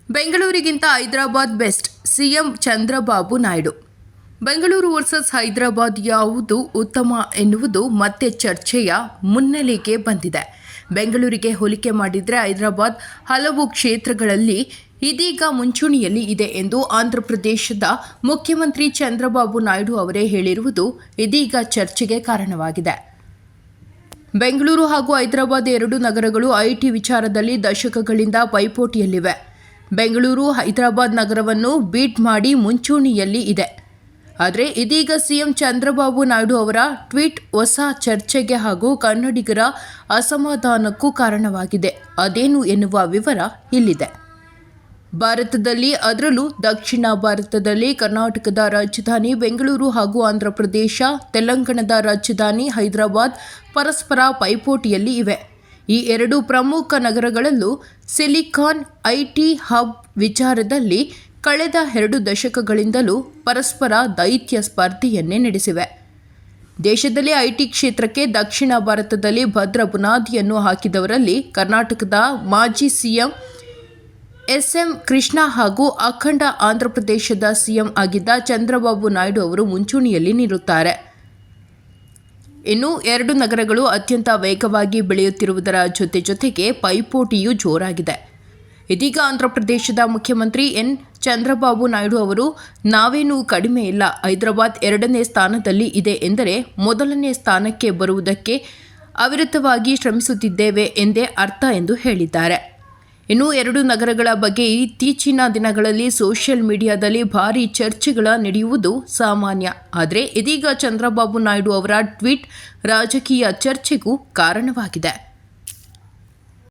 ಬೆಂಗಳೂರಿಗಿಂತ Hyderabad best, CM Chandrababu Naidu. Bengaluru versus Hyderabad ಯಾವುದು ಉತ್ತಮ ಎನ್ನುವುದು ಮತ್ತೆ ಚರ್ಚೆಯ ಮುನ್ನೆಲೆಗೆ ಬಂದಿದೆ. ಬೆಂಗಳೂರಿಗೆ ಹೋಲಿಕೆ ಮಾಡಿದರೆ ಹೈದರಾಬಾದ್ ಹಲವು ಕ್ಷೇತ್ರಗಳಲ್ಲಿ ಇದೀಗ ಮುಂಚೂಣಿಯಲ್ಲಿ ಇದೆ ಎಂದು ಆಂಧ್ರಪ್ರದೇಶದ ಮುಖ್ಯಮಂತ್ರಿ ಚಂದ್ರಬಾಬು ನಾಯ್ಡು ಅವರೇ ಹೇಳಿರುವುದು ಇದೀಗ ಚರ್ಚೆಗೆ ಕಾರಣವಾಗಿದೆ. ಬೆಂಗಳೂರು ಹಾಗೂ ಹೈದರಾಬಾದ್ ಎರಡು ನಗರಗಳು ಐಟಿ ವಿಚಾರದಲ್ಲಿ ದಶಕಗಳಿಂದ ಪೈಪೋಟಿಯಲ್ಲಿವೆ. ಬೆಂಗಳೂರು ಹೈದರಾಬಾದ್ ನಗರವನ್ನು ಬೀಟ್ ಮಾಡಿ ಮುಂಚೂಣಿಯಲ್ಲಿ ಇದೆ. ಆದರೆ ಇದೀಗ ಸಿಎಂ ಚಂದ್ರಬಾಬು ನಾಯ್ಡು ಅವರ ಟ್ವೀಟ್ ಹೊಸ ಚರ್ಚೆಗೆ ಹಾಗೂ ಕನ್ನಡಿಗರ ಅಸಮಾಧಾನಕ್ಕೂ ಕಾರಣವಾಗಿದೆ. ಅದೇನು ಎನ್ನುವ ವಿವರ ಇಲ್ಲಿದೆ. ಭಾರತದಲ್ಲಿ, ಅದರಲ್ಲೂ ದಕ್ಷಿಣ ಭಾರತದಲ್ಲಿ ಕರ್ನಾಟಕದ ರಾಜಧಾನಿ ಬೆಂಗಳೂರು ಹಾಗೂ ಆಂಧ್ರಪ್ರದೇಶ, ತೆಲಂಗಾಣದ ರಾಜಧಾನಿ ಹೈದರಾಬಾದ್ ಪರಸ್ಪರ ಪೈಪೋಟಿಯಲ್ಲಿ ಇವೆ. ಈ ಎರಡು ಪ್ರಮುಖ ನಗರಗಳಲ್ಲೂ ಸಿಲಿಕಾನ್ ಐಟಿ ಹಬ್ ವಿಚಾರದಲ್ಲಿ ಕಳೆದ 2 ದಶಕಗಳಿಂದಲೂ ಪರಸ್ಪರ ದೈತ್ಯ ಸ್ಪರ್ಧೆಯನ್ನೇ ನಡೆಸಿವೆ. ದೇಶದಲ್ಲಿ ಐಟಿ ಕ್ಷೇತ್ರಕ್ಕೆ ದಕ್ಷಿಣ ಭಾರತದಲ್ಲಿ ಭದ್ರ ಬುನಾದಿಯನ್ನು ಹಾಕಿದವರಲ್ಲಿ ಕರ್ನಾಟಕದ ಮಾಜಿ ಸಿಎಂ ಎಸ್.ಎಂ. ಕೃಷ್ಣ ಹಾಗೂ ಅಖಂಡ ಆಂಧ್ರಪ್ರದೇಶದ ಸಿಎಂ ಆಗಿದ್ದ ಚಂದ್ರಬಾಬು ನಾಯ್ಡು ಅವರು ಮುಂಚೂಣಿಯಲ್ಲಿ ನಿಲ್ಲುತ್ತಾರೆ. ಇನ್ನು ಎರಡು ನಗರಗಳು ಅತ್ಯಂತ ವೇಗವಾಗಿ ಬೆಳೆಯುತ್ತಿರುವುದರ ಜೊತೆಗೆ ಪೈಪೋಟಿಯೂ ಜೋರಾಗಿದೆ. ಇದೀಗ ಆಂಧ್ರಪ್ರದೇಶದ ಮುಖ್ಯಮಂತ್ರಿ ಎನ್. ಚಂದ್ರಬಾಬು ನಾಯ್ಡು ಅವರು ನಾವೇನೂ ಕಡಿಮೆ ಇಲ್ಲ, ಹೈದರಾಬಾದ್ 2ನೇ ಸ್ಥಾನದಲ್ಲಿ ಇದೆ ಎಂದರೆ ಮೊದಲನೇ ಸ್ಥಾನಕ್ಕೆ ಬರುವುದಕ್ಕೆ ಅವಿರತವಾಗಿ ಶ್ರಮಿಸುತ್ತಿದ್ದೇವೆ ಎಂದೇ ಅರ್ಥ ಎಂದು ಹೇಳಿದ್ದಾರೆ. ಇನ್ನು ಎರಡು ನಗರಗಳ ಬಗ್ಗೆ ಇತ್ತೀಚಿನ ದಿನಗಳಲ್ಲಿ ಸೋಷಿಯಲ್ ಮೀಡಿಯಾದಲ್ಲಿ ಭಾರೀ ಚರ್ಚೆಗಳ ನಡೆಯುವುದು ಸಾಮಾನ್ಯ. ಆದರೆ ಇದೀಗ ಚಂದ್ರಬಾಬು ನಾಯ್ಡು ಅವರ ಟ್ವೀಟ್ ರಾಜಕೀಯ ಚರ್ಚೆಗೂ ಕಾರಣವಾಗಿದೆ.